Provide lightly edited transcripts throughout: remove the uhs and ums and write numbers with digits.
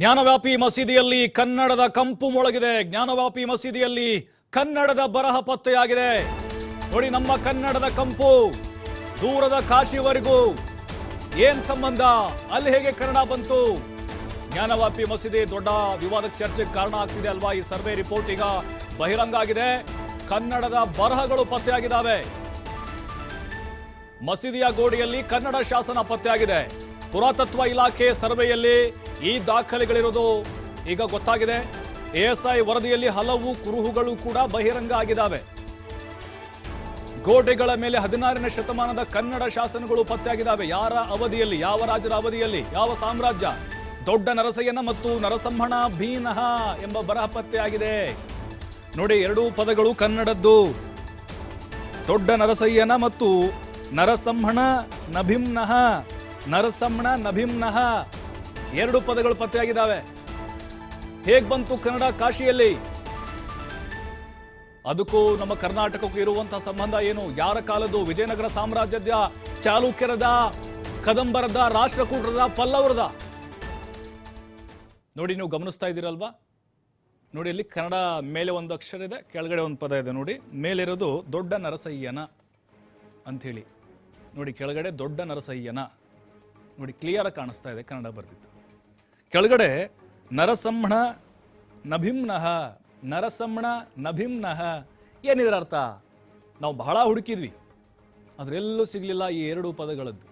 ಜ್ಞಾನವ್ಯಾಪಿ ಮಸೀದಿಯಲ್ಲಿ ಕನ್ನಡದ ಕಂಪು ಮೊಳಗಿದೆ. ಜ್ಞಾನವ್ಯಾಪಿ ಮಸೀದಿಯಲ್ಲಿ ಕನ್ನಡದ ಬರಹ ಪತ್ತೆಯಾಗಿದೆ. ನೋಡಿ, ನಮ್ಮ ಕನ್ನಡದ ಕಂಪು ದೂರದ ಕಾಶಿವರೆಗೂ ಏನ್ ಸಂಬಂಧ, ಅಲ್ಲಿ ಹೇಗೆ ಕನ್ನಡ ಬಂತು? ಜ್ಞಾನವ್ಯಾಪಿ ಮಸೀದಿ ದೊಡ್ಡ ವಿವಾದಕ್ಕೆ ಚರ್ಚೆಗೆ ಕಾರಣ ಆಗ್ತಿದೆ ಅಲ್ವಾ? ಈ ಸರ್ವೆ ರಿಪೋರ್ಟ್ ಈಗ ಬಹಿರಂಗ ಆಗಿದೆ. ಕನ್ನಡದ ಬರಹಗಳು ಪತ್ತೆಯಾಗಿದ್ದಾವೆ. ಮಸೀದಿಯ ಗೋಡೆಯಲ್ಲಿ ಕನ್ನಡ ಶಾಸನ ಪತ್ತೆಯಾಗಿದೆ. ಪುರಾತತ್ವ ಇಲಾಖೆ ಸರ್ವೆಯಲ್ಲಿ ಈ ದಾಖಲೆಗಳಿರೋದು ಈಗ ಗೊತ್ತಾಗಿದೆ. ಎಎಸ್ಐ ವರದಿಯಲ್ಲಿ ಹಲವು ಕುರುಹುಗಳು ಕೂಡ ಬಹಿರಂಗ ಆಗಿದ್ದಾವೆ. ಗೋಡೆಗಳ ಮೇಲೆ 16ನೇ ಶತಮಾನದ ಕನ್ನಡ ಶಾಸನಗಳು ಪತ್ತೆಯಾಗಿದ್ದಾವೆ. ಯಾರ ಅವಧಿಯಲ್ಲಿ, ಯಾವ ರಾಜರ ಅವಧಿಯಲ್ಲಿ, ಯಾವ ಸಾಮ್ರಾಜ್ಯ? ದೊಡ್ಡ ನರಸಯ್ಯನ ಮತ್ತು ನರಸಂಹಣ ಭೀನಃ ಎಂಬ ಬರಹ ಪತ್ತೆಯಾಗಿದೆ. ನೋಡಿ, ಎರಡೂ ಪದಗಳು ಕನ್ನಡದ್ದು. ದೊಡ್ಡ ನರಸಯ್ಯನ ಮತ್ತು ನರಸಂಹಣ ನಭಿಮ್ನಃ, ನರಸಂಹಣ ನಭಿಮ್ನಃ ಎರಡು ಪದಗಳು ಪತ್ತೆಯಾಗಿದ್ದಾವೆ. ಹೇಗ್ ಬಂತು ಕನ್ನಡ ಕಾಶಿಯಲ್ಲಿ? ಅದಕ್ಕೂ ನಮ್ಮ ಕರ್ನಾಟಕಕ್ಕೂ ಇರುವಂತಹ ಸಂಬಂಧ ಏನು? ಯಾರ ಕಾಲದ್ದು? ವಿಜಯನಗರ ಸಾಮ್ರಾಜ್ಯದ, ಚಾಲುಕ್ಯರದ, ಕದಂಬರದ, ರಾಷ್ಟ್ರಕೂಟರದ, ಪಲ್ಲವರದ? ನೋಡಿ, ನೀವು ಗಮನಿಸ್ತಾ ಇದ್ದೀರಲ್ವಾ? ನೋಡಿ, ಇಲ್ಲಿ ಕನ್ನಡ ಮೇಲೆ ಒಂದು ಅಕ್ಷರ ಇದೆ, ಕೆಳಗಡೆ ಒಂದು ಪದ ಇದೆ. ನೋಡಿ, ಮೇಲಿರೋದು ದೊಡ್ಡ ನರಸಯ್ಯನ ಅಂಥೇಳಿ. ನೋಡಿ, ಕೆಳಗಡೆ ದೊಡ್ಡ ನರಸಯ್ಯನ. ನೋಡಿ, ಕ್ಲಿಯರ್ ಆಗಿ ಕಾಣಿಸ್ತಾ ಇದೆ, ಕನ್ನಡ ಬರ್ತಿತ್ತು. ಕೆಳಗಡೆ ನರಸಂಹಣ ನಭಿಮ್ನಃ, ನರಸಂಹಣ ನಭಿಮ್ನಃ. ಏನಿದ್ರ ಅರ್ಥ? ನಾವು ಬಹಳ ಹುಡುಕಿದ್ವಿ, ಅದರೆಲ್ಲೂ ಸಿಗಲಿಲ್ಲ ಈ ಎರಡು ಪದಗಳದ್ದು.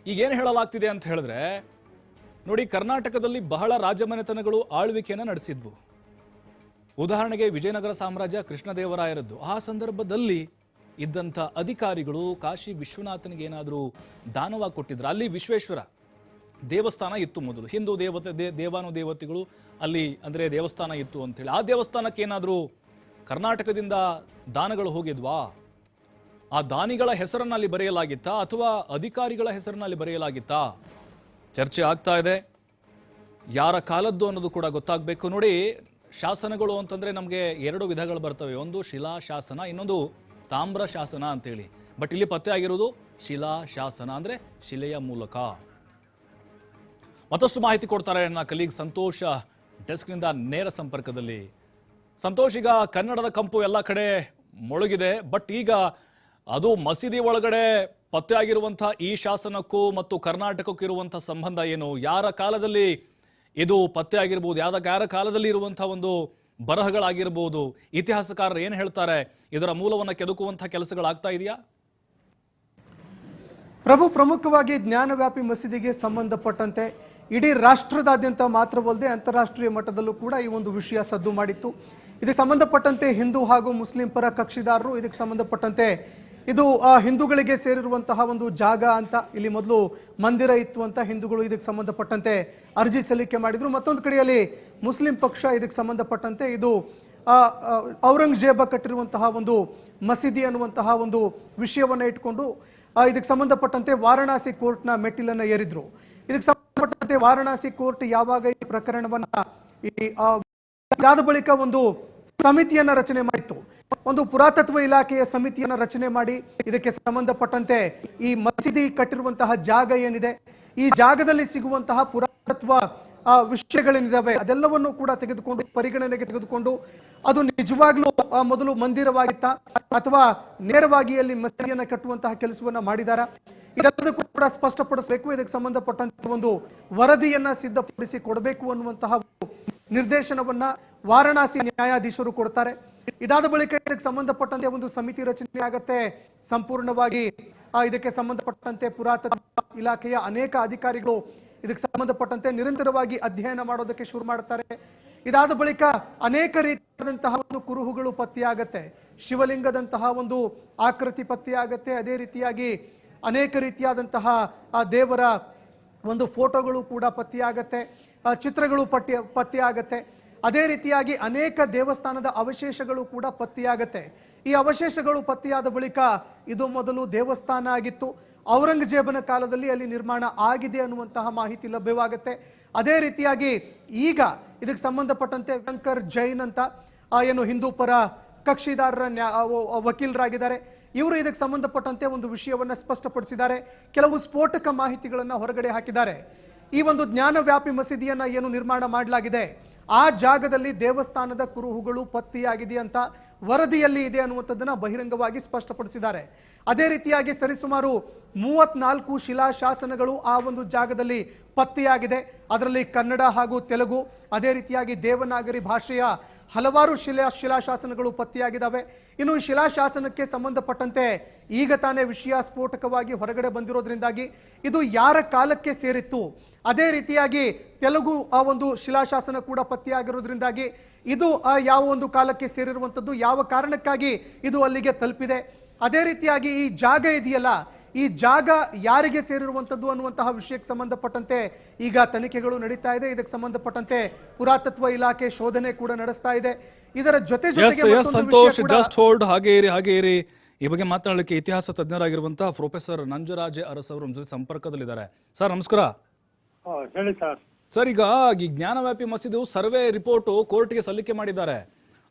ಈಗೇನು ಹೇಳಲಾಗ್ತಿದೆ ಅಂತ ಹೇಳಿದ್ರೆ, ನೋಡಿ, ಕರ್ನಾಟಕದಲ್ಲಿ ಬಹಳ ರಾಜಮನೆತನಗಳು ಆಳ್ವಿಕೆಯನ್ನು ನಡೆಸಿದ್ವು. ಉದಾಹರಣೆಗೆ ವಿಜಯನಗರ ಸಾಮ್ರಾಜ್ಯ ಕೃಷ್ಣದೇವರಾಯರದ್ದು. ಆ ಸಂದರ್ಭದಲ್ಲಿ ಇದ್ದಂಥ ಅಧಿಕಾರಿಗಳು ಕಾಶಿ ವಿಶ್ವನಾಥನಿಗೆ ಏನಾದರೂ ದಾನವಾಗಿ ಕೊಟ್ಟಿದ್ರು. ಅಲ್ಲಿ ವಿಶ್ವೇಶ್ವರ ದೇವಸ್ಥಾನ ಇತ್ತು ಮೊದಲು. ಹಿಂದೂ ದೇವಾನುದೇವತೆಗಳು ಅಲ್ಲಿ ಅಂದರೆ ದೇವಸ್ಥಾನ ಇತ್ತು ಅಂತೇಳಿ. ಆ ದೇವಸ್ಥಾನಕ್ಕೆ ಏನಾದರೂ ಕರ್ನಾಟಕದಿಂದ ದಾನಗಳು ಹೋಗಿದ್ವಾ? ಆ ದಾನಿಗಳ ಹೆಸರನ್ನಲ್ಲಿ ಬರೆಯಲಾಗಿತ್ತಾ ಅಥವಾ ಅಧಿಕಾರಿಗಳ ಹೆಸರಿನಲ್ಲಿ ಬರೆಯಲಾಗಿತ್ತಾ? ಚರ್ಚೆ ಆಗ್ತಾ ಇದೆ. ಯಾರ ಕಾಲದ್ದು ಅನ್ನೋದು ಕೂಡ ಗೊತ್ತಾಗಬೇಕು. ನೋಡಿ, ಶಾಸನಗಳು ಅಂತಂದರೆ ನಮಗೆ ಎರಡು ವಿಧಗಳು ಬರ್ತವೆ. ಒಂದು ಶಿಲಾ ಶಾಸನ, ಇನ್ನೊಂದು ತಾಮ್ರ ಶಾಸನ ಅಂತೇಳಿ. ಬಟ್ ಇಲ್ಲಿ ಪತ್ತೆ ಆಗಿರೋದು ಶಿಲಾ ಶಾಸನ, ಅಂದರೆ ಶಿಲೆಯ ಮೂಲಕ. ಮತ್ತಷ್ಟು ಮಾಹಿತಿ ಕೊಡ್ತಾರೆ ನನ್ನ ಕಲೀಗ್ ಸಂತೋಷ, ಡೆಸ್ಕ್ನಿಂದ ನೇರ ಸಂಪರ್ಕದಲ್ಲಿ. ಸಂತೋಷ್, ಈಗ ಕನ್ನಡದ ಕಂಪು ಎಲ್ಲ ಕಡೆ ಮೊಳಗಿದೆ. ಬಟ್ ಈಗ ಅದು ಮಸೀದಿ ಒಳಗಡೆ ಪತ್ತೆ ಆಗಿರುವಂತಹ ಈ ಶಾಸನಕ್ಕೂ ಮತ್ತು ಕರ್ನಾಟಕಕ್ಕೂ ಇರುವಂತಹ ಸಂಬಂಧ ಏನು? ಯಾರ ಕಾಲದಲ್ಲಿ ಇದು ಪತ್ತೆ ಆಗಿರ್ಬೋದು? ಯಾರ ಕಾಲದಲ್ಲಿ ಇರುವಂತಹ ಒಂದು ಬರಹಗಳಾಗಿರ್ಬೋದು? ಇತಿಹಾಸಕಾರರು ಏನು ಹೇಳ್ತಾರೆ? ಇದರ ಮೂಲವನ್ನು ಕೆದಕುವಂತಹ ಕೆಲಸಗಳಾಗ್ತಾ ಇದೆಯಾ? ಪ್ರಭು, ಪ್ರಮುಖವಾಗಿ ಜ್ಞಾನವ್ಯಾಪಿ ಮಸೀದಿಗೆ ಸಂಬಂಧಪಟ್ಟಂತೆ ಇಡೀ ರಾಷ್ಟ್ರದಾದ್ಯಂತ ಮಾತ್ರವಲ್ಲದೆ ಅಂತಾರಾಷ್ಟ್ರೀಯ ಮಟ್ಟದಲ್ಲೂ ಕೂಡ ಈ ಒಂದು ವಿಷಯ ಸದ್ದು ಮಾಡಿತ್ತು. ಇದಕ್ಕೆ ಸಂಬಂಧಪಟ್ಟಂತೆ ಹಿಂದೂ ಹಾಗೂ ಮುಸ್ಲಿಂ ಪರ ಕಕ್ಷಿದಾರರು ಇದಕ್ಕೆ ಸಂಬಂಧಪಟ್ಟಂತೆ ಇದು ಹಿಂದೂಗಳಿಗೆ ಸೇರಿರುವಂತಹ ಒಂದು ಜಾಗ ಅಂತ, ಇಲ್ಲಿ ಮೊದಲು ಮಂದಿರ ಇತ್ತು ಅಂತ ಹಿಂದೂಗಳು ಇದಕ್ಕೆ ಸಂಬಂಧಪಟ್ಟಂತೆ ಅರ್ಜಿ ಸಲ್ಲಿಕೆ ಮಾಡಿದ್ರು. ಮತ್ತೊಂದು ಕಡೆಯಲ್ಲಿ ಮುಸ್ಲಿಂ ಪಕ್ಷ ಇದಕ್ಕೆ ಸಂಬಂಧಪಟ್ಟಂತೆ ಇದು ಔರಂಗಜೇಬ ಕಟ್ಟಿರುವಂತಹ ಒಂದು ಮಸೀದಿ ಅನ್ನುವಂತಹ ಒಂದು ವಿಷಯವನ್ನು ಇಟ್ಕೊಂಡು ಇದಕ್ಕೆ ಸಂಬಂಧಪಟ್ಟಂತೆ ವಾರಣಾಸಿ ಕೋರ್ಟ್ನ ಮೆಟ್ಟಿಲನ್ನು ಏರಿದ್ರು. ಇದಕ್ಕೆ ಸಂಬಂಧಪಟ್ಟಂತೆ ವಾರಣಾಸಿ ಕೋರ್ಟ್ ಯಾವಾಗ ಈ ಪ್ರಕರಣವನ್ನ ಇದಾದ ಬಳಿಕ ಒಂದು ಸಮಿತಿಯನ್ನ ರಚನೆ ಮಾಡಿತ್ತು. ಒಂದು ಪುರಾತತ್ವ ಇಲಾಖೆಯ ಸಮಿತಿಯನ್ನ ರಚನೆ ಮಾಡಿ ಇದಕ್ಕೆ ಸಂಬಂಧಪಟ್ಟಂತೆ ಈ ಮಸೀದಿ ಕಟ್ಟಿರುವಂತಹ ಜಾಗ ಏನಿದೆ, ಈ ಜಾಗದಲ್ಲಿ ಸಿಗುವಂತಹ ಪುರಾತತ್ವ ವಿಷಯಗಳೇನಿದಾವೆ ಅದೆಲ್ಲವನ್ನು ಕೂಡ ತೆಗೆದುಕೊಂಡು ಪರಿಗಣನೆಗೆ ತೆಗೆದುಕೊಂಡು ಅದು ನಿಜವಾಗ್ಲೂ ಮೊದಲು ಮಂದಿರವಾಗಿತ್ತ ಅಥವಾ ನೇರವಾಗಿ ಅಲ್ಲಿ ಮಸೀದಿಯನ್ನ ಕಟ್ಟುವಂತಹ ಕೆಲಸವನ್ನ ಮಾಡಿದಾರ, ಇದೆಲ್ಲದಕ್ಕೂ ಕೂಡ ಸ್ಪಷ್ಟಪಡಿಸಬೇಕು. ಇದಕ್ಕೆ ಸಂಬಂಧಪಟ್ಟಂತ ಒಂದು ವರದಿಯನ್ನ ಸಿದ್ಧಪಡಿಸಿ ಕೊಡಬೇಕು ಅನ್ನುವಂತಹ ನಿರ್ದೇಶನವನ್ನ ವಾರಣಾಸಿ ನ್ಯಾಯಾಧೀಶರು ಕೊಡ್ತಾರೆ. ಇದಾದ ಬಳಿಕ ಇದಕ್ಕೆ ಸಂಬಂಧಪಟ್ಟಂತೆ ಒಂದು ಸಮಿತಿ ರಚನೆ ಆಗತ್ತೆ. ಸಂಪೂರ್ಣವಾಗಿ ಇದಕ್ಕೆ ಸಂಬಂಧಪಟ್ಟಂತೆ ಪುರಾತತ್ವ ಇಲಾಖೆಯ ಅನೇಕ ಅಧಿಕಾರಿಗಳು ಇದಕ್ಕೆ ಸಂಬಂಧಪಟ್ಟಂತೆ ನಿರಂತರವಾಗಿ ಅಧ್ಯಯನ ಮಾಡೋದಕ್ಕೆ ಶುರು ಮಾಡ್ತಾರೆ. ಇದಾದ ಬಳಿಕ ಅನೇಕ ರೀತಿಯಾದಂತಹ ಒಂದು ಕುರುಹುಗಳು ಪತ್ತೆಯಾಗತ್ತೆ. ಶಿವಲಿಂಗದಂತಹ ಒಂದು ಆಕೃತಿ ಪತ್ತೆಯಾಗತ್ತೆ. ಅದೇ ರೀತಿಯಾಗಿ ಅನೇಕ ರೀತಿಯಾದಂತಹ ದೇವರ ಒಂದು ಫೋಟೋಗಳು ಕೂಡ ಪತ್ತೆಯಾಗತ್ತೆ, ಚಿತ್ರಗಳು ಪತ್ತೆಯಾಗತ್ತೆ. ಅದೇ ರೀತಿಯಾಗಿ ಅನೇಕ ದೇವಸ್ಥಾನದ ಅವಶೇಷಗಳು ಕೂಡ ಪತ್ತೆಯಾಗತ್ತೆ. ಈ ಅವಶೇಷಗಳು ಪತ್ತೆಯಾದ ಬಳಿಕ ಇದು ಮೊದಲು ದೇವಸ್ಥಾನ ಆಗಿತ್ತು, ಔರಂಗಜೇಬನ ಕಾಲದಲ್ಲಿ ಅಲ್ಲಿ ನಿರ್ಮಾಣ ಆಗಿದೆ ಅನ್ನುವಂತಹ ಮಾಹಿತಿ ಲಭ್ಯವಾಗುತ್ತೆ. ಅದೇ ರೀತಿಯಾಗಿ ಈಗ ಇದಕ್ಕೆ ಸಂಬಂಧಪಟ್ಟಂತೆ ಶಂಕರ್ ಜೈನ್ ಅಂತ ಏನು ಹಿಂದೂ ಪರ ಕಕ್ಷಿದಾರರ ವಕೀಲರಾಗಿದ್ದಾರೆ, ಇವರು ಇದಕ್ಕೆ ಸಂಬಂಧಪಟ್ಟಂತೆ ಒಂದು ವಿಷಯವನ್ನ ಸ್ಪಷ್ಟಪಡಿಸಿದ್ದಾರೆ. ಕೆಲವು ಸ್ಫೋಟಕ ಮಾಹಿತಿಗಳನ್ನು ಹೊರಗಡೆ ಹಾಕಿದ್ದಾರೆ. ಈ ಒಂದು ಜ್ಞಾನವ್ಯಾಪಿ ಮಸೀದಿಯನ್ನ ಏನು ನಿರ್ಮಾಣ ಮಾಡಲಾಗಿದೆ ಆ ಜಾಗದಲ್ಲಿ ದೇವಸ್ಥಾನದ ಕುರುಹುಗಳು ಪತ್ತೆಯಾಗಿದೆ ಅಂತ ವರದಿಯಲ್ಲಿ ಇದೆ ಅನ್ನುವಂಥದ್ದನ್ನ ಬಹಿರಂಗವಾಗಿ ಸ್ಪಷ್ಟಪಡಿಸಿದ್ದಾರೆ. ಅದೇ ರೀತಿಯಾಗಿ ಸರಿಸುಮಾರು 34 ಶಿಲಾಶಾಸನಗಳು ಆ ಒಂದು ಜಾಗದಲ್ಲಿ ಪತ್ತೆಯಾಗಿದೆ. ಅದರಲ್ಲಿ ಕನ್ನಡ ಹಾಗೂ ತೆಲುಗು, ಅದೇ ರೀತಿಯಾಗಿ ದೇವನಾಗರಿ ಭಾಷೆಯ ಹಲವಾರು ಶಿಲಾಶಾಸನಗಳು ಪತ್ತೆಯಾಗಿದ್ದಾವೆ. ಇನ್ನು ಈ ಶಿಲಾಶಾಸನಕ್ಕೆ ಸಂಬಂಧಪಟ್ಟಂತೆ ಈಗ ತಾನೇ ವಿಷಯ ಸ್ಫೋಟಕವಾಗಿ ಹೊರಗಡೆ ಬಂದಿರೋದ್ರಿಂದಾಗಿ ಇದು ಯಾರ ಕಾಲಕ್ಕೆ ಸೇರಿತ್ತು, ಅದೇ ರೀತಿಯಾಗಿ ತೆಲುಗು ಆ ಒಂದು ಶಿಲಾಶಾಸನ ಕೂಡ ಪತ್ತೆಯಾಗಿರೋದ್ರಿಂದಾಗಿ ಇದು ಯಾವ ಒಂದು ಕಾಲಕ್ಕೆ ಸೇರಿರುವಂಥದ್ದು, ಯಾವ ಕಾರಣಕ್ಕಾಗಿ ಇದು ಅಲ್ಲಿಗೆ ತಲುಪಿದೆ, ಅದೇ ರೀತಿಯಾಗಿ ಈ ಜಾಗ ಇದೆಯಲ್ಲ ಈ ಜಾಗ ಯಾರಿಗೆ ಸೇರಿರುವಂಥದ್ದು ಅನ್ನುವಂತಹ ವಿಷಯಕ್ಕೆ ಸಂಬಂಧಪಟ್ಟಂತೆ ಈಗ ತನಿಖೆಗಳು ನಡೀತಾ ಇದೆ. ಇದಕ್ಕೆ ಸಂಬಂಧಪಟ್ಟಂತೆ ಪುರಾತತ್ವ ಇಲಾಖೆ ಶೋಧನೆ ಕೂಡ ನಡೆಸ್ತಾ ಇದೆ. ಇದರ ಜೊತೆಗೆ ಸಂತೋಷ್ ಜಸ್ಟ್ ಹೋಲ್ಡ್, ಹಾಗೆ ಇರಿ. ಈ ಬಗ್ಗೆ ಮಾತನಾಡಲಿಕ್ಕೆ ಇತಿಹಾಸ ತಜ್ಞರಾಗಿರುವಂತಹ ಪ್ರೊಫೆಸರ್ ನಂಜರಾಜೆ ಅರಸ್ ಅವರು ನಮ್ಮ ಜೊತೆ ಸಂಪರ್ಕದಲ್ಲಿದ್ದಾರೆ. ಸರ್ ನಮಸ್ಕಾರ. ಹೇಳಿ ಸರ್. ಸರ್, ಈಗ ಈ ಜ್ಞಾನವ್ಯಾಪಿ ಮಸೀದಿ ಸರ್ವೆ ರಿಪೋರ್ಟ್ ಕೋರ್ಟ್ಗೆ ಸಲ್ಲಿಕೆ ಮಾಡಿದ್ದಾರೆ.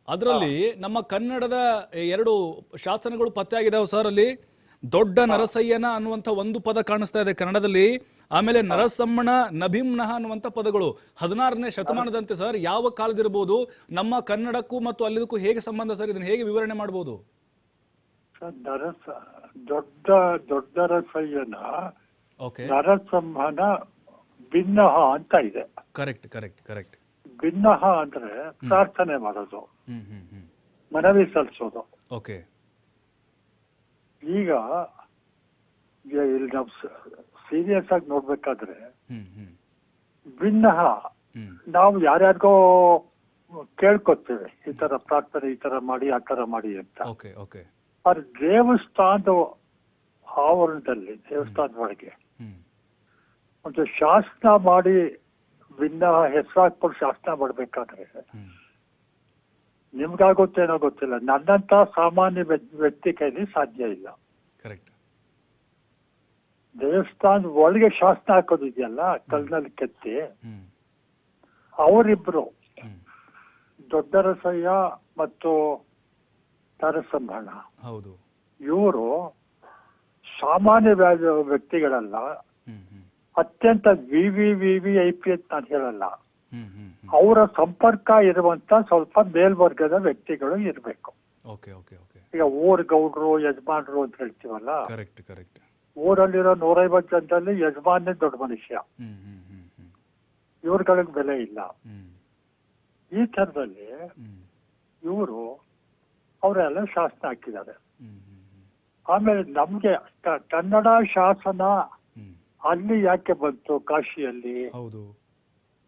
ಅದರಲ್ಲಿ ನಮ್ಮ ಕನ್ನಡದ 2 ಶಾಸನಗಳು ಪತ್ತೆಯಾಗಿದ್ದಾವೆ ಸರ್. ಅಲ್ಲಿ ದೊಡ್ಡ ನರಸಯ್ಯನ ಅನ್ನುವಂಥ ಒಂದು ಪದ ಕಾಣಿಸ್ತಾ ಇದೆ ಕನ್ನಡದಲ್ಲಿ. ಆಮೇಲೆ ನರಸಮ್ಮಣ ನಭಿಮ್ನಹ ಅನ್ನುವಂಥ ಪದಗಳು 16ನೇ ಶತಮಾನದಂತೆ ಸರ್. ಯಾವ ಕಾಲದಿರಬಹುದು? ನಮ್ಮ ಕನ್ನಡಕ್ಕೂ ಮತ್ತು ಅಲ್ಲಿದಕ್ಕೂ ಹೇಗೆ ಸಂಬಂಧ ಸರ್? ಇದನ್ನ ಹೇಗೆ ವಿವರಣೆ ಮಾಡಬಹುದು? ದೊಡ್ಡ ನರಸಯ್ಯನ ಓಕೆ, ನರಸಂಹನ ಭಿನ್ನಹ ಅಂತ ಇದೆ. ಕರೆಕ್ಟ್. ಭಿನ್ನಹ ಅಂದ್ರೆ ಪ್ರಾರ್ಥನೆ ಮಾಡೋದು, ಮನವಿ ಸಲ್ಲಿಸೋದು. ಓಕೆ, ಈಗ ಇಲ್ಲಿ ನಾವು ಸೀರಿಯಸ್ ಆಗಿ ನೋಡ್ಬೇಕಾದ್ರೆ ಭಿನ್ನಹ ನಾವು ಯಾರ್ಯಾರಿಗೋ ಕೇಳ್ಕೊತೇವೆ, ಈ ತರ ಪ್ರಾರ್ಥನೆ ಈ ತರ ಮಾಡಿ ಆ ತರ ಮಾಡಿ ಅಂತ. ಆದ್ರೆ ದೇವಸ್ಥಾನದ ಆವರಣದಲ್ಲಿ, ದೇವಸ್ಥಾನದ ಒಳಗೆ ಒಂದು ಶಾಸನ ಮಾಡಿ ಭಿನ್ನಹ ಹೆಸರು ಹಾಕ್ಕೊಂಡು ಶಾಸನ ಮಾಡ್ಬೇಕಾದ್ರೆ ನಿಮ್ಗಾಗುತ್ತೇನೋ ಗೊತ್ತಿಲ್ಲ, ನನ್ನಂತ ಸಾಮಾನ್ಯ ವ್ಯಕ್ತಿ ಕೈಲಿ ಸಾಧ್ಯ ಇಲ್ಲ. ದೇವಸ್ಥಾನದ ಒಳಗೆ ಶಾಸನ ಹಾಕೋದಿದೆಯಲ್ಲ ಕಲ್ಲಿನಲ್ಲಿ ಕೆತ್ತಿ, ಅವರಿಬ್ರು ದೊಡ್ಡರಸಯ್ಯ ಮತ್ತು ನರಸಂಹಣ ಇವರು ಸಾಮಾನ್ಯ ವ್ಯಕ್ತಿಗಳಲ್ಲ, ಅತ್ಯಂತ VVIP ಅಂತ ನಾನು ಹೇಳಲ್ಲ. ಅವರ ಸಂಪರ್ಕ ಇರುವಂತ ಸ್ವಲ್ಪ ಮೇಲ್ವರ್ಗದ ವ್ಯಕ್ತಿಗಳು ಇರಬೇಕು. ಈಗ ಊರ್ ಗೌಡ್ರು ಯಜಮಾನ್ರು ಅಂತ ಹೇಳ್ತೀವಲ್ಲ, ಊರಲ್ಲಿರೋ 150 ಜನದಲ್ಲಿ ಯಜಮಾನೇ ದೊಡ್ಡ ಮನುಷ್ಯ, ಇವ್ರಗಳಿಗೆ ಬೆಲೆ ಇಲ್ಲ. ಈ ತರದಲ್ಲಿ ಇವರು ಅವರೆಲ್ಲ ಶಾಸನ ಹಾಕಿದ್ದಾರೆ. ಆಮೇಲೆ ನಮ್ಗೆ ಕನ್ನಡ ಶಾಸನ ಅಲ್ಲಿ ಯಾಕೆ ಬಂತು ಕಾಶಿಯಲ್ಲಿ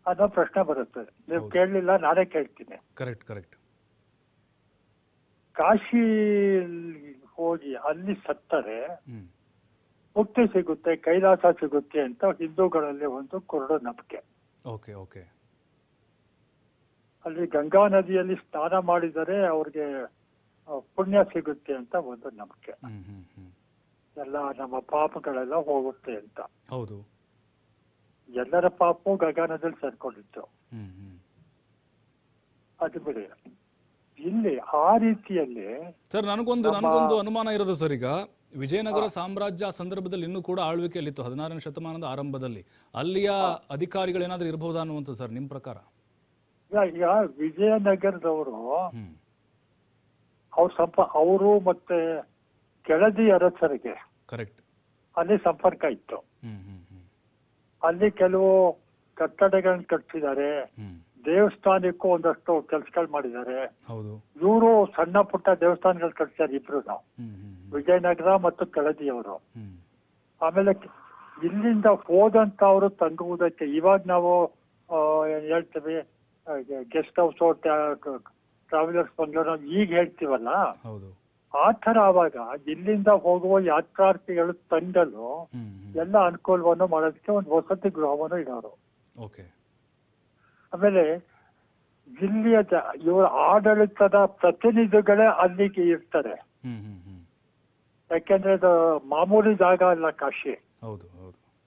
ಅನ್ನೋ ಪ್ರಶ್ನೆ ಬರುತ್ತೆ. ನೀವು ಕೇಳಲಿಲ್ಲ, ನಾನೇ ಕೇಳ್ತೀನಿ. ಕಾಶಿ ಹೋಗಿ ಅಲ್ಲಿ ಸತ್ತರೆ ಮುಕ್ತಿ ಸಿಗುತ್ತೆ, ಕೈಲಾಸ ಸಿಗುತ್ತೆ ಅಂತ ಹಿಂದೂಗಳಲ್ಲಿ ಒಂದು ಕುರುಡು ನಂಬಿಕೆ. ಅಲ್ಲಿ ಗಂಗಾ ನದಿಯಲ್ಲಿ ಸ್ನಾನ ಮಾಡಿದರೆ ಅವ್ರಿಗೆ ಪುಣ್ಯ ಸಿಗುತ್ತೆ ಅಂತ ಒಂದು ನಂಬಿಕೆ. ಎಲ್ಲ ನಮ್ಮ ಪಾಪಗಳೆಲ್ಲ ಹೋಗುತ್ತೆ ಅಂತ. ಎಲ್ಲರ ಪಾಪು ಗಂಗಾ ನದಿಯಲ್ಲಿ ಸೇರ್ಕೊಂಡಿತ್ತು. ಅದು ಬಿಡಿ, ಇಲ್ಲಿ ಆ ರೀತಿಯಲ್ಲಿ ಸರ್ ನನಗೊಂದು ಅನುಮಾನ ಇರೋದು ಸರ್. ಈಗ ವಿಜಯನಗರ ಸಾಮ್ರಾಜ್ಯ ಆ ಸಂದರ್ಭದಲ್ಲಿ ಇನ್ನೂ ಕೂಡ ಆಳ್ವಿಕೆಯಲ್ಲಿತ್ತು 16ನೇ ಶತಮಾನದ ಆರಂಭದಲ್ಲಿ. ಅಲ್ಲಿಯ ಅಧಿಕಾರಿಗಳು ಏನಾದ್ರೂ ಇರಬಹುದಾ ಅನ್ನುವಂಥದ್ದು ಸರ್ ನಿಮ್ಮ ಪ್ರಕಾರ? ಈಗ ವಿಜಯನಗರದವರು ಅವರು ಮತ್ತೆ ಕೆಳದಿ ಅರಸರಿಗೆ ಅಲ್ಲಿ ಸಂಪರ್ಕ ಇತ್ತು. ಅಲ್ಲಿ ಕೆಲವು ಕಟ್ಟಡಗಳನ್ನ ಕಟ್ಟಿಸಿದ್ದಾರೆ, ದೇವಸ್ಥಾನಕ್ಕೂ ಒಂದಷ್ಟು ಕೆಲಸಗಳು ಮಾಡಿದ್ದಾರೆ. ಇವರು ಸಣ್ಣ ಪುಟ್ಟ ದೇವಸ್ಥಾನಗಳು ಕಟ್ಟಿದ್ದಾರೆ ಇಬ್ರು, ನಾವು ವಿಜಯನಗರ ಮತ್ತು ಕೆಳದಿಯವರು. ಆಮೇಲೆ ಇಲ್ಲಿಂದ ಹೋದಂತವ್ರು ತಂಗುವುದಕ್ಕೆ ಇವಾಗ ನಾವು ಹೇಳ್ತೇವೆ ಗೆಸ್ಟ್ ಹೌಸ್, ಟ್ರಾವೆಲರ್ಸ್ ಬಂಗ್ಲೋ ಈಗ ಹೇಳ್ತೀವಲ್ಲ, ಆ ತರ ಅವಾಗ ಇಲ್ಲಿಂದ ಹೋಗುವ ಯಾತ್ರಾರ್ಥಿಗಳು ತಂಗಲು ಎಲ್ಲ ಅನುಕೂಲವನ್ನು ಮಾಡೋದಕ್ಕೆ ಒಂದು ವಸತಿ ಗೃಹವನ್ನು ಇಡೋರು. ಆಮೇಲೆ ಜಿಲ್ಲೆಯ ಇವರ ಆಡಳಿತದ ಪ್ರತಿನಿಧಿಗಳೇ ಅಲ್ಲಿಗೆ ಇರ್ತಾರೆ. ಯಾಕೆಂದ್ರೆ ಅದು ಮಾಮೂಲಿ ಜಾಗ ಅಲ್ಲ ಕಾಶಿ.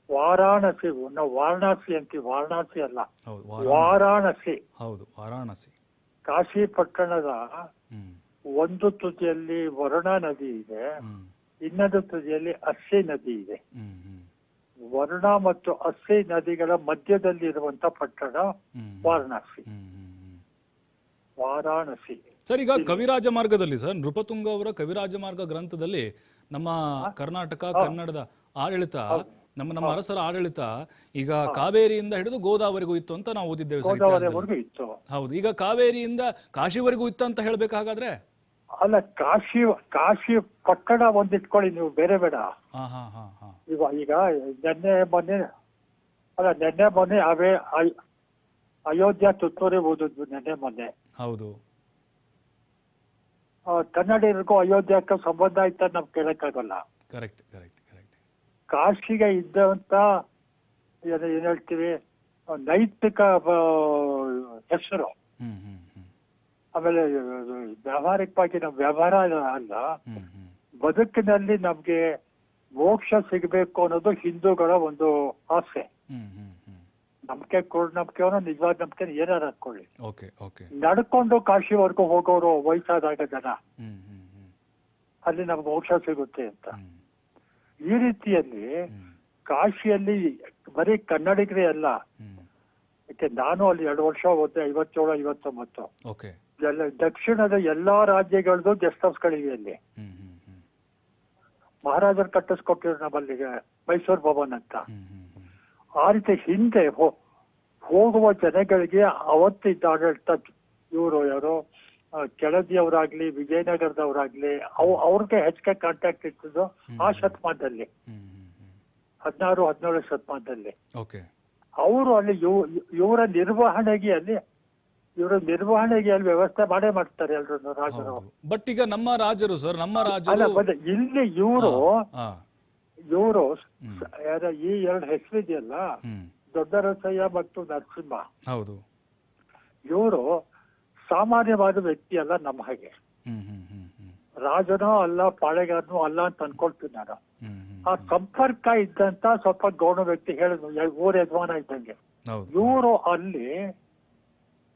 ವಾರಾಣಸಿ, ನಾವು ವಾರಣಾಸಿ ಅಂತೀವಿ, ವಾರಣಾಸಿ ಅಲ್ಲ, ವಾರಾಣಸಿ. ಕಾಶಿ ಪಟ್ಟಣದ ಒಂದು ತುದಿಯಲ್ಲಿ ವರುಣಾ ನದಿ ಇದೆ, ಇನ್ನೊಂದು ತುದಿಯಲ್ಲಿ ಅಸ್ಸಿ ನದಿ ಇದೆ. ವರ್ಣ ಮತ್ತು ಅಸ್ಸಿ ನದಿಗಳ ಮಧ್ಯದಲ್ಲಿ ಇರುವಂತ ಪಟ್ಟಣ ವಾರಣಾಸಿ. ವಾರಾಣಸಿ. ಸರ್, ಈಗ ಕವಿರಾಜ ಮಾರ್ಗದಲ್ಲಿ ಸರ್ ನೃಪತುಂಗ ಅವರ ಕವಿರಾಜ ಮಾರ್ಗ ಗ್ರಂಥದಲ್ಲಿ ನಮ್ಮ ಕರ್ನಾಟಕ ಕನ್ನಡದ ಆಡಳಿತ, ನಮ್ಮ ಅರಸರ ಆಡಳಿತ ಈಗ ಕಾವೇರಿಯಿಂದ ಹಿಡಿದು ಗೋದಾವರಿಗೂ ಇತ್ತು ಅಂತ ನಾವು ಓದಿದ್ದೇವೆ ಸರ್ ಇತಿಹಾಸದಲ್ಲಿ. ಗೋದಾವರಿವರೆಗೂ ಇತ್ತು. ಹೌದು, ಈಗ ಕಾವೇರಿಯಿಂದ ಕಾಶಿವರೆಗೂ ಇತ್ತು ಅಂತ ಹೇಳ್ಬೇಕಾಗಾದ್ರೆ? ಅಲ್ಲ, ಕಾಶಿ ಪಟ್ಟಣ ಒಂದಿಟ್ಕೊಳ್ಳಿ ನೀವು, ಬೇರೆ ಬೇಡ. ಈಗ ನೆನ್ನೆ ಮೊನ್ನೆ ಅವೇ ಅಯೋಧ್ಯ ತುತ್ತೂರಿ ಓದಿದ್ವು ನೆನ್ನೆ ಮೊನ್ನೆ. ಹೌದು, ಕನ್ನಡಿಗರಿಗೂ ಅಯೋಧ್ಯಕ್ಕೆ ಸಂಬಂಧ ಆಯ್ತ ನಾವ್ ಕೇಳಕ್ಕಾಗಲ್ಲ. Correct correct correct. ಕಾಶಿಗೆ ಇದ್ದಂತ ಏನ್ ಹೇಳ್ತೀವಿ ನೈತಿಕ ಹೆಸರು, ಆಮೇಲೆ ವ್ಯಾವಹಾರಿಕವಾಗಿ ನಮ್ ವ್ಯವಹಾರ ಅಲ್ಲ, ಬದುಕಿನಲ್ಲಿ ನಮ್ಗೆ ಮೋಕ್ಷ ಸಿಗಬೇಕು ಅನ್ನೋದು ಹಿಂದೂಗಳ ಒಂದು ಆಸೆ. ನಂಬಿಕೆ ನಂಬಿಕೆನೋ ನಿಜವಾದ ನಂಬಿಕೆ ಏನಾರ ಅನ್ಕೊಳ್ಳಿ. ನಡ್ಕೊಂಡು ಕಾಶಿವರೆಗೂ ಹೋಗೋರು ವಯಸ್ಸಾದಾಗ ಜನ, ಅಲ್ಲಿ ನಮ್ಗೆ ಮೋಕ್ಷ ಸಿಗುತ್ತೆ ಅಂತ. ಈ ರೀತಿಯಲ್ಲಿ ಕಾಶಿಯಲ್ಲಿ ಬರೀ ಕನ್ನಡಿಗರೇ ಅಲ್ಲ, ಯಾಕೆ ನಾನು ಅಲ್ಲಿ 2 ವರ್ಷ ಓದ್ದೆ, 57, 59. ದಕ್ಷಿಣದ ಎಲ್ಲಾ ರಾಜ್ಯಗಳದ್ದು ಗೆಸ್ಟ್ ಹೌಸ್ಗಳಿವೆ ಅಲ್ಲಿ. ಮಹಾರಾಜರು ಕಟ್ಟಿಸ್ಕೊಟ್ಟಿದ್ರು ನಮ್ಮಲ್ಲಿಗೆ ಮೈಸೂರು ಭವನ್ ಅಂತ. ಆ ರೀತಿ ಹಿಂದೆ ಹೋಗುವ ಜನಗಳಿಗೆ ಅವತ್ತಿದ್ದ ಆಡಳಿತ, ಇವರು ಯಾರೋ ಕೆಳದಿಯವರಾಗ್ಲಿ ವಿಜಯನಗರದವರಾಗ್ಲಿ ಅವ್ರಿಗೆ ಹೆಚ್ಚಿಗೆ ಕಾಂಟ್ಯಾಕ್ಟ್ ಇರ್ತದ್ದು ಆ ಶತಮಾನದಲ್ಲಿ, 16, 17 ಶತಮಾನದಲ್ಲಿ. ಅವರು ಅಲ್ಲಿ ಇವರ ನಿರ್ವಹಣೆಗೆ ಅಲ್ಲಿ ವ್ಯವಸ್ಥೆ ಮಾಡೇ ಮಾಡ್ತಾರೆ ಎಲ್ರು ರಾಜರು. ಬಟ್ ಈಗ ನಮ್ಮ ರಾಜರು ಸರ್, ನಮ್ಮ ರಾಜರು ಇಲ್ಲಿ ಇವರು ಈ 2 ಹೆಸರಿದೆಯಲ್ಲ, ದೊಡ್ಡ ರಸಯ್ಯ ಮತ್ತು ನರಸಿಂಹ, ಹೌದು, ಇವರು ಸಾಮಾನ್ಯವಾದ ವ್ಯಕ್ತಿ ಅಲ್ಲ. ನಮ್ಮ ಹಾಗೆ ರಾಜನೋ ಅಲ್ಲ, ಪಾಳೆಗಾರನೋ ಅಲ್ಲ ಅಂತ ಅನ್ಕೊಳ್ತೀನಿ ನಾನು. ಆ ಸಂಪರ್ಕ ಇದ್ದಂತ ಸ್ವಲ್ಪ ಗೌಣ ವ್ಯಕ್ತಿ, ಹೇಳಿದ್ರು ಊರ ಯಜಮಾನ ಇದ್ದಂಗೆ. ಇವರು ಅಲ್ಲಿ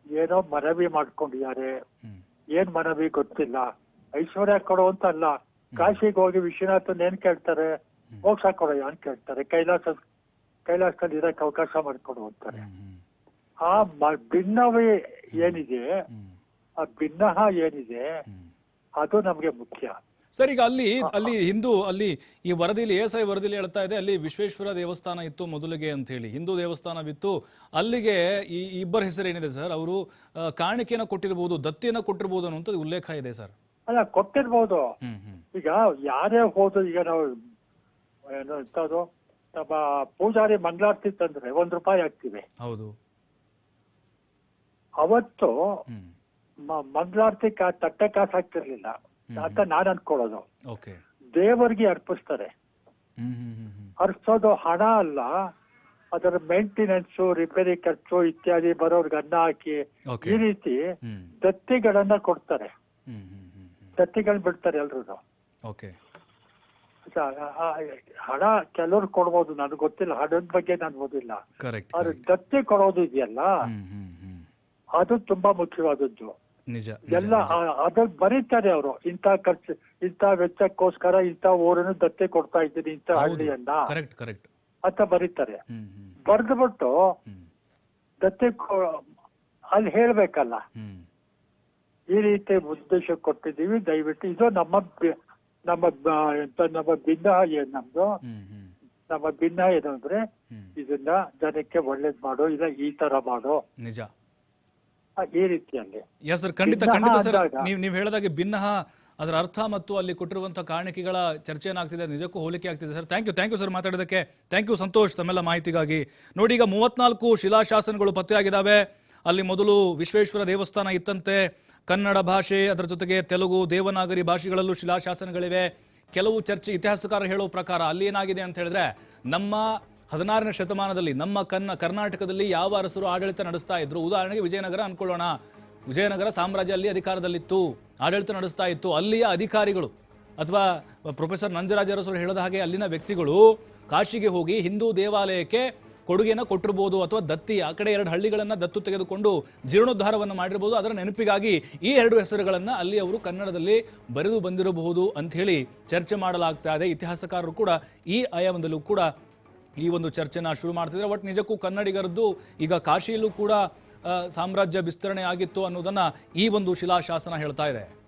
ಏನೋ ಮನವಿ ಮಾಡ್ಕೊಂಡಿದ್ದಾರೆ. ಏನ್ ಮನವಿ ಗೊತ್ತಿಲ್ಲ. ಐಶ್ವರ್ಯ ಕೊಡೋ ಅಂತ ಅಲ್ಲ, ಕಾಶಿಗೆ ಹೋಗಿ ವಿಶ್ವನಾಥನ್ ಏನ್ ಕೇಳ್ತಾರೆ, ಮೋಕ್ಷ ಕೊಡೋ ಅಂತ ಕೇಳ್ತಾರೆ, ಕೈಲಾಸದಲ್ಲಿ ಇರಕ್ಕೆ ಅವಕಾಶ ಮಾಡಿಕೊಡು ಅಂತಾರೆ. ಆ ಭಿನ್ನವೇ ಏನಿದೆ, ಆ ಭಿನ್ನಹ ಏನಿದೆ, ಅದು ನಮ್ಗೆ ಮುಖ್ಯ. ಸರ್, ಈಗ ಅಲ್ಲಿ ಈ ವರದಿಲಿ ESI ವರದಿಲಿ ಹೇಳ್ತಾ ಇದೆ, ಅಲ್ಲಿ ವಿಶ್ವೇಶ್ವರ ದೇವಸ್ಥಾನ ಇತ್ತು ಮೊದಲಿಗೆ ಅಂತ ಹೇಳಿ, ಹಿಂದೂ ದೇವಸ್ಥಾನವಿತ್ತು. ಅಲ್ಲಿಗೆ ಈ ಇಬ್ಬರ ಹೆಸರೇನಿದೆ ಸರ್, ಅವರು ಕಾಣಿಕೆನ ಕೊಟ್ಟಿರ್ಬೋದು, ದತ್ತಿಯನ್ನ ಕೊಟ್ಟಿರ್ಬೋದು ಅನ್ನುವಂಥದ್ದು ಉಲ್ಲೇಖ ಇದೆ ಸರ್. ಅಲ್ಲ, ಕೊಟ್ಟಿರ್ಬೋದು. ಈಗ ಯಾರೇ ಹೋದ್ರು, ಈಗ ನಾವು ಏನು ಇಂಥದ್ದು ನಮ್ಮ ಪೂಜಾರಿ ಮಂಗಳಾರತಿ ತಂದ್ರೆ ₹1 ಹಾಕ್ತಿವಿ. ಹೌದು, ಅವತ್ತು ಮಂಗಳಾರತಿ ತಟ್ಟೆ ಕಾಸು ಹಾಕ್ತಿರ್ಲಿಲ್ಲ ಅಂತ ನಾನ್ ಅನ್ಕೊಳ್ಳೋದು. ದೇವರಿಗೆ ಅರ್ಪಿಸ್ತಾರೆ. ಅರ್ಪಿಸೋದು ಹಣ ಅಲ್ಲ, ಅದರ ಮೇಂಟೆನೆನ್ಸ್, ರಿಪೇರಿ ಖರ್ಚು ಇತ್ಯಾದಿ, ಬರೋರ್ಗೆ ಅನ್ನ ಹಾಕಿ ಈ ರೀತಿ ದತ್ತಿಗಳನ್ನ ಕೊಡ್ತಾರೆ. ದತ್ತಿಗಳನ್ನ ಬಿಡ್ತಾರೆ ಎಲ್ರು. ಹಣ ಕೆಲವ್ರು ಕೊಡ್ಬೋದು, ನನಗೆ ಗೊತ್ತಿಲ್ಲ, ಹಣದ ಬಗ್ಗೆ ನಾನು ಓದಿಲ್ಲ. ಆದ್ರೆ ದತ್ತಿ ಕೊಡೋದು ಇದೆಯಲ್ಲ, ಅದು ತುಂಬಾ ಮುಖ್ಯವಾದದ್ದು. ಎಲ್ಲ ಅದ ಬರೀತಾರೆ ಅವರು, ಇಂಥ ಖರ್ಚು, ಇಂಥ ವೆಚ್ಚಕ್ಕೋಸ್ಕರ ಇಂಥ ಊರನ್ನು ದತ್ತೆ ಕೊಡ್ತಾ ಇದ್ದೀನಿ, ಇಂಥ ಹಳ್ಳಿಯನ್ನ ಅಂತ ಬರೀತಾರೆ. ಬರ್ದ್ಬಿಟ್ಟು ದತ್ತೆ ಅಲ್ಲಿ ಹೇಳ್ಬೇಕಲ್ಲ, ಈ ರೀತಿ ಉದ್ದೇಶ ಕೊಟ್ಟಿದ್ದೀವಿ, ದಯವಿಟ್ಟು ಇದು ನಮ್ಮ ಭಿನ್ನ ಏನ್ ನಮ್ದು, ನಮ್ಮ ಭಿನ್ನ ಏನು ಅಂದ್ರೆ ಇದನ್ನ ಜನಕ್ಕೆ ಒಳ್ಳೇದ್ ಮಾಡೋ, ಇಲ್ಲ ಈ ತರ ಮಾಡೋ, ನಿಜ, ಈ ರೀತಿಯಲ್ಲಿ. ಸರ್, ಖಂಡಿತ ಸರ್, ನೀವು ಹೇಳಿದಾಗೆ ಭಿನ್ನಹ ಅದರ ಅರ್ಥ ಮತ್ತು ಅಲ್ಲಿ ಕೊಟ್ಟಿರುವಂತಹ ಕಾಣಿಕೆಗಳ ಚರ್ಚೆ ಏನಾಗ್ತಿದೆ, ನಿಜಕ್ಕೂ ಹೋಲಿಕೆ ಆಗ್ತಿದೆ ಸರ್. ಥ್ಯಾಂಕ್ ಯು ಸರ್ ಮಾತಾಡೋದಕ್ಕೆ. ಥ್ಯಾಂಕ್ ಯು ಸಂತೋಷ್, ತಮ್ಮೆಲ್ಲ ಮಾಹಿತಿಗಾಗಿ. ನೋಡಿ, ಈಗ 34 ಶಿಲಾಶಾಸನಗಳು ಪತ್ತೆಯಾಗಿದ್ದಾವೆ. ಅಲ್ಲಿ ಮೊದಲು ವಿಶ್ವೇಶ್ವರ ದೇವಸ್ಥಾನ ಇತ್ತಂತೆ. ಕನ್ನಡ ಭಾಷೆ, ಅದರ ಜೊತೆಗೆ ತೆಲುಗು, ದೇವನಾಗರಿ ಭಾಷೆಗಳಲ್ಲೂ ಶಿಲಾಶಾಸನಗಳಿವೆ. ಕೆಲವು ಇತಿಹಾಸಕಾರರು ಹೇಳೋ ಪ್ರಕಾರ ಅಲ್ಲಿ ಏನಾಗಿದೆ ಅಂತ ಹೇಳಿದ್ರೆ, ನಮ್ಮ 16ನೇ ಶತಮಾನದಲ್ಲಿ ನಮ್ಮ ಕರ್ನಾಟಕದಲ್ಲಿ ಯಾವ ಅರಸರು ಆಡಳಿತ ನಡೆಸ್ತಾ ಇದ್ರು, ಉದಾಹರಣೆಗೆ ವಿಜಯನಗರ ಅನ್ಕೊಳ್ಳೋಣ, ವಿಜಯನಗರ ಸಾಮ್ರಾಜ್ಯ ಅಲ್ಲಿ ಅಧಿಕಾರದಲ್ಲಿತ್ತು, ಆಡಳಿತ ನಡೆಸ್ತಾ ಇತ್ತು. ಅಲ್ಲಿಯ ಅಧಿಕಾರಿಗಳು ಅಥವಾ ಪ್ರೊಫೆಸರ್ ನಂಜರಾಜ ಅರಸರು ಹೇಳಿದ ಹಾಗೆ ಅಲ್ಲಿನ ವ್ಯಕ್ತಿಗಳು ಕಾಶಿಗೆ ಹೋಗಿ ಹಿಂದೂ ದೇವಾಲಯಕ್ಕೆ ಕೊಡುಗೆಯನ್ನು ಕೊಟ್ಟಿರ್ಬೋದು, ಅಥವಾ ದತ್ತಿ ಆ ಕಡೆ 2 ಹಳ್ಳಿಗಳನ್ನು ದತ್ತು ತೆಗೆದುಕೊಂಡು ಜೀರ್ಣೋದ್ಧಾರವನ್ನು ಮಾಡಿರ್ಬೋದು. ಅದರ ನೆನಪಿಗಾಗಿ ಈ 2 ಹೆಸರುಗಳನ್ನು ಅಲ್ಲಿ ಅವರು ಕನ್ನಡದಲ್ಲಿ ಬರೆದು ಬಂದಿರಬಹುದು ಅಂತ ಹೇಳಿ ಚರ್ಚೆ ಮಾಡಲಾಗ್ತಾ ಇದೆ. ಇತಿಹಾಸಕಾರರು ಕೂಡ ಈ ಆಯಾಮದಲ್ಲೂ ಕೂಡ ಈ ಒಂದು ಚರ್ಚೆನ ಶುರು ಮಾಡ್ತಿದ್ರೆ. ಒಟ್ಟು ನಿಜಕ್ಕೂ ಕನ್ನಡಿಗರದ್ದು ಈಗ ಕಾಶಿಯಲ್ಲೂ ಕೂಡ ಸಾಮ್ರಾಜ್ಯ ವಿಸ್ತರಣೆ ಆಗಿತ್ತು ಅನ್ನೋದನ್ನ ಈ ಒಂದು ಶಿಲಾಶಾಸನ ಹೇಳ್ತಾ ಇದೆ.